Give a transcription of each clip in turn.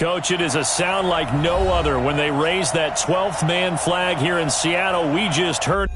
Coach, it is a sound like no other when they raise that 12th man flag here in Seattle. We just heard.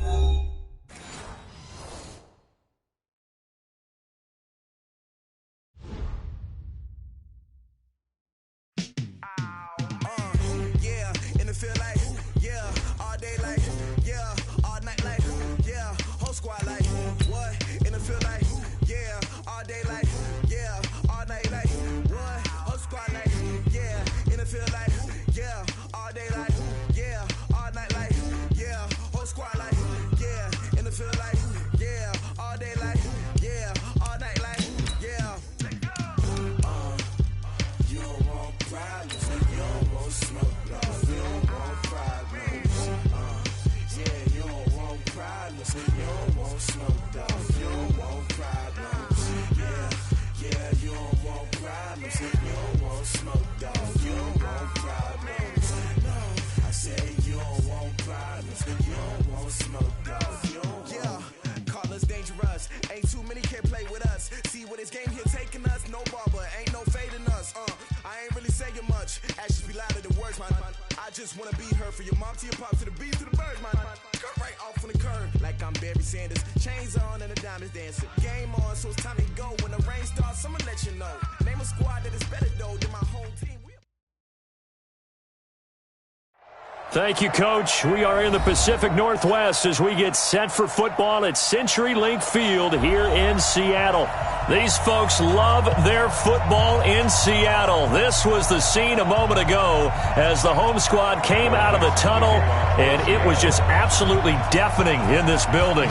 Thank you, Coach. We are in the Pacific Northwest as we get set for football at CenturyLink Field here in Seattle. These folks love their football in Seattle. This was the scene a moment ago as the home squad came out of the tunnel, and it was just absolutely deafening in this building.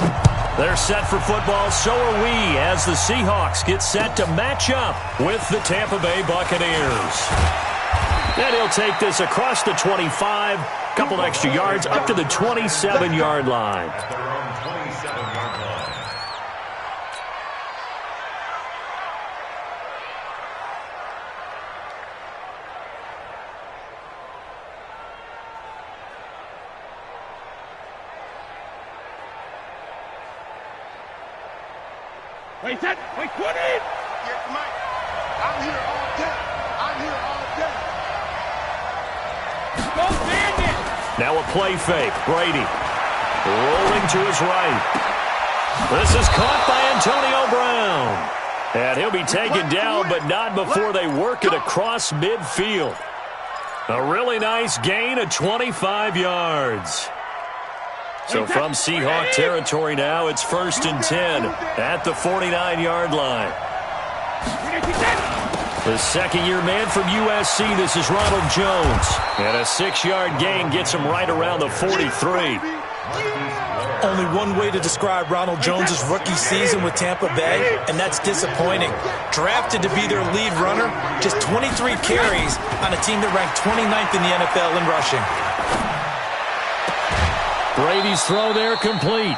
They're set for football, so are we, as the Seahawks get set to match up with the Tampa Bay Buccaneers. And he'll take this across the 25, couple extra yards up to the 27-yard line. Wait, set, wait, put it! Yeah, Mike, I'm here all day. I'm here all day. Go, Bandit! Now a play fake. Brady rolling to his right. This is caught by Antonio Brown. And he'll be taken down, but not before they work it across midfield. A really nice gain of 25 yards. So from Seahawk territory now, it's 1st and 10 at the 49-yard line. The second-year man from USC, this is Ronald Jones. And a 6-yard gain gets him right around the 43. Only one way to describe Ronald Jones' rookie season with Tampa Bay, and that's disappointing. Drafted to be their lead runner, just 23 carries on a team that ranked 29th in the NFL in rushing. Brady's throw there complete.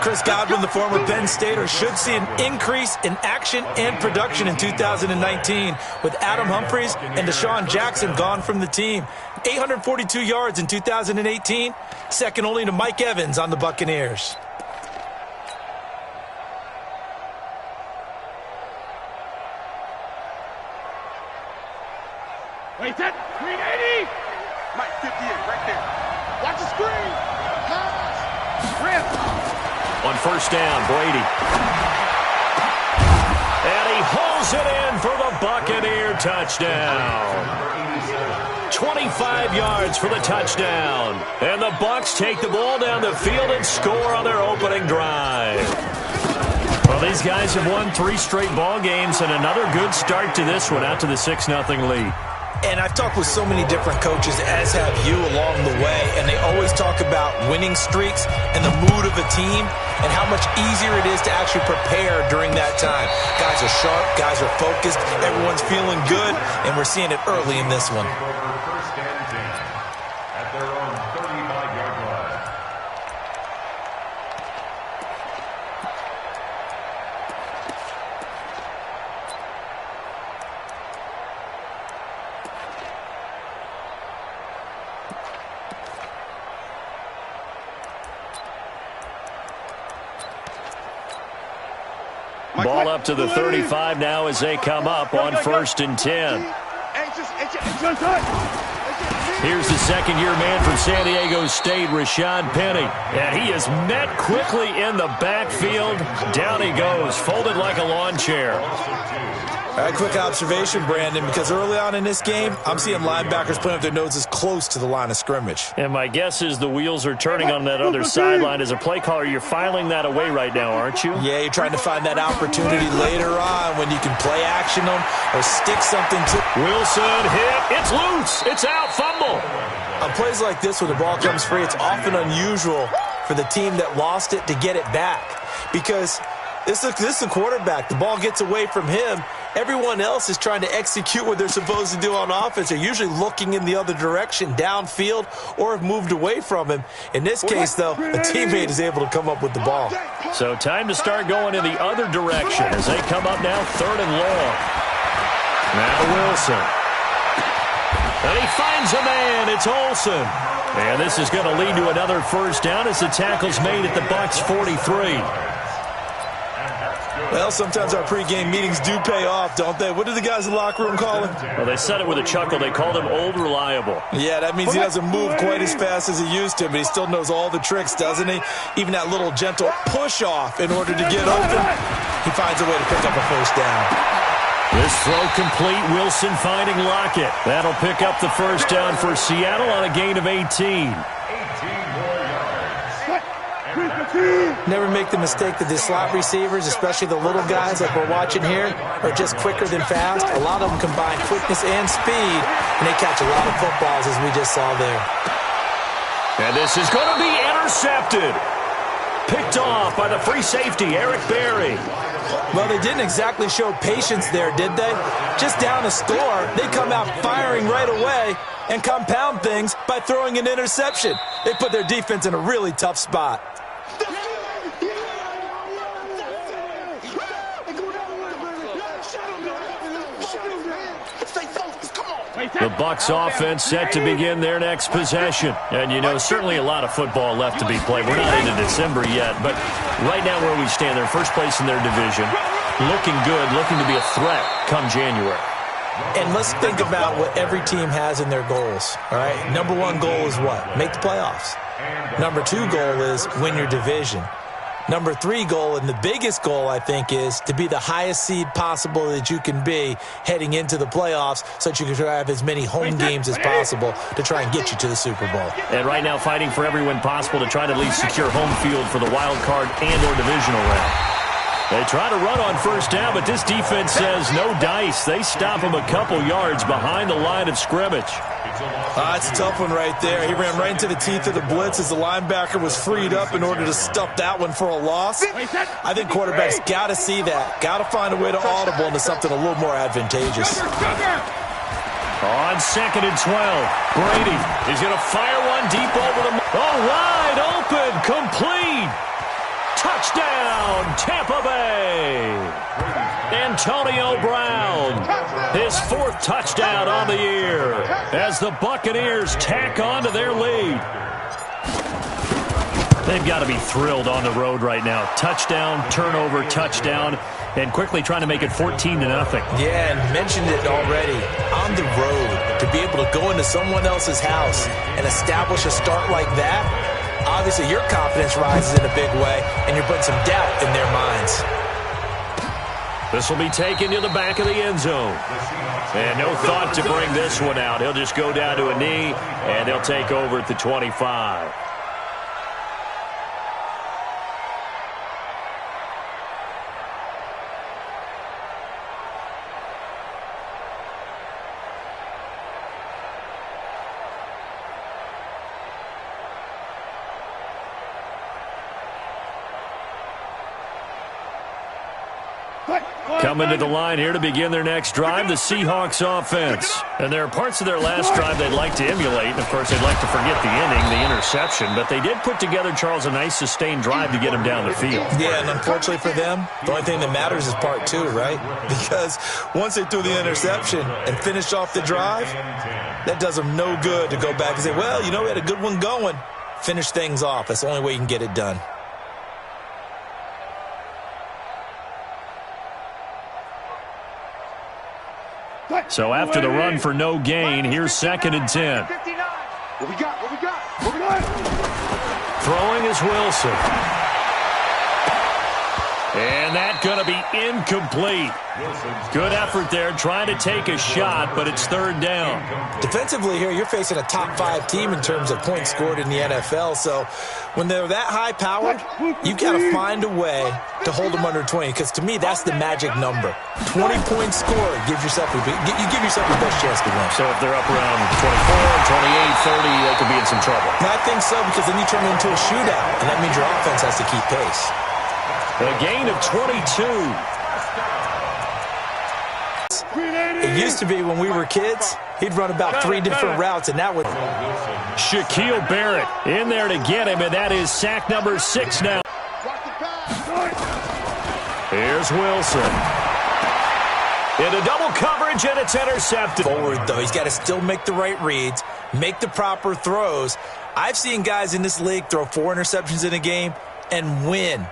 Chris Godwin, the former Penn Stater, should see an increase in action and production in 2019 with Adam Humphries and Deshaun Jackson gone from the team. 842 yards in 2018, second only to Mike Evans on the Buccaneers. Wait, set, 380! Mike, 58, right there. Watch the screen! Pass! Rip! On first down, Brady. And he hauls it in for the Buccaneer touchdown. 25 yards for the touchdown. And the Bucs take the ball down the field and score on their opening drive. Well, these guys have won 3 straight ball games and another good start to this one out to the 6-0 lead. And I've talked with so many different coaches, as have you, along the way, and they always talk about winning streaks and the mood of a team and how much easier it is to actually prepare during that time. Guys are sharp, guys are focused, everyone's feeling good, and we're seeing it early in this one. At their own 35-yard line. Ball up to the 35 now as they come up on 1st and 10. Here's the second-year man from San Diego State, Rashad Penny. And he is met quickly in the backfield. Down he goes, folded like a lawn chair. All right, quick observation, Brandon, because early on in this game, I'm seeing linebackers putting up their noses close to the line of scrimmage. And my guess is the wheels are turning on that other sideline. As a play caller, you're filing that away right now, aren't you? Yeah, you're trying to find that opportunity later on when you can play action them or stick something to. Wilson hit. It's loose. It's out. Fumble. On plays like this when the ball comes free, it's often unusual for the team that lost it to get it back because this is the quarterback. The ball gets away from him. Everyone else is trying to execute what they're supposed to do on offense. They're usually looking in the other direction, downfield, or have moved away from him. In this case, though, a teammate is able to come up with the ball. So time to start going in the other direction as they come up now 3rd and long. Now Wilson. And he finds a man. It's Olsen. And this is going to lead to another first down as the tackle's made at the Bucs 43. Well, sometimes our pregame meetings do pay off, don't they? What do the guys in the locker room call him? Well, they said it with a chuckle. They called him Old Reliable. Yeah, that means he doesn't move quite as fast as he used to, but he still knows all the tricks, doesn't he? Even that little gentle push-off in order to get open, he finds a way to pick up a first down. This throw complete. Wilson finding Lockett. That'll pick up the first down for Seattle on a gain of 18. Never make the mistake that the slot receivers, especially the little guys like we're watching here, are just quicker than fast. A lot of them combine quickness and speed, and they catch a lot of footballs, as we just saw there. And this is going to be intercepted. Picked off by the free safety, Eric Berry. Well, they didn't exactly show patience there, did they? Just down a score, they come out firing right away and compound things by throwing an interception. They put their defense in a really tough spot. The Bucs offense set to begin their next possession. And, you know, certainly a lot of football left to be played. We're not into December yet, but right now where we stand, they're first place in their division. Looking good, looking to be a threat come January. And let's think about what every team has in their goals, all right? Number one goal is what? Make the playoffs. Number two goal is win your division. Number three goal, and the biggest goal, I think, is to be the highest seed possible that you can be heading into the playoffs so that you can have as many home games as possible to try and get you to the Super Bowl. And right now fighting for every win possible to try to at least secure home field for the wild card and or divisional round. They try to run on first down, but this defense says no dice. They stop him a couple yards behind the line of scrimmage. That's a tough one right there. He ran right into the teeth of the blitz as the linebacker was freed up in order to stuff that one for a loss. I think quarterbacks got to see that. Got to find a way to audible into something a little more advantageous. On 2nd and 12, Brady is going to fire one deep over the... Oh, wide open, complete. Touchdown, Tampa Bay. Antonio Brown, his 4th touchdown on the year as the Buccaneers tack on to their lead. They've got to be thrilled on the road right now. Touchdown, turnover, touchdown, and quickly trying to make it 14-0. Yeah, and mentioned it already. On the road, to be able to go into someone else's house and establish a start like that, obviously your confidence rises in a big way, and you're putting some doubt in their minds. This will be taken to the back of the end zone. And no thought to bring this one out. He'll just go down to a knee, and they'll take over at the 25. Coming to the line here to begin their next drive, the Seahawks offense. And there are parts of their last drive they'd like to emulate. And, of course, they'd like to forget the inning, the interception. But they did put together, Charles, a nice sustained drive to get them down the field. Yeah, and unfortunately for them, the only thing that matters is part two, right? Because once they threw the interception and finished off the drive, that does them no good to go back and say, well, you know, we had a good one going. Finish things off. That's the only way you can get it done. So after the run for no gain, here's 2nd and 10. What we got? What we got? What we got? Throwing is Wilson. And that's going to be incomplete. Good effort there, trying to take a shot, but it's 3rd down. Defensively here, you're facing a top 5 team in terms of points scored in the NFL. So when they're that high-powered, you've got to find a way to hold them under 20, because to me, that's the magic number. 20 points scored gives yourself you give yourself your best chance to win. So if they're up around 24, 28, 30, they could be in some trouble. And I think so, because then you turn it into a shootout, and that means your offense has to keep pace. A gain of 22. It used to be when we were kids, he'd run about 3 different routes, and that would... Shaquille Barrett in there to get him, and that is sack number 6 now. Here's Wilson. Into double coverage, and it's intercepted. Forward, though, he's got to still make the right reads, make the proper throws. I've seen guys in this league throw 4 interceptions in a game and win.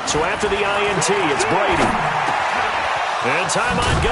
So after the INT, it's Brady. And time on go.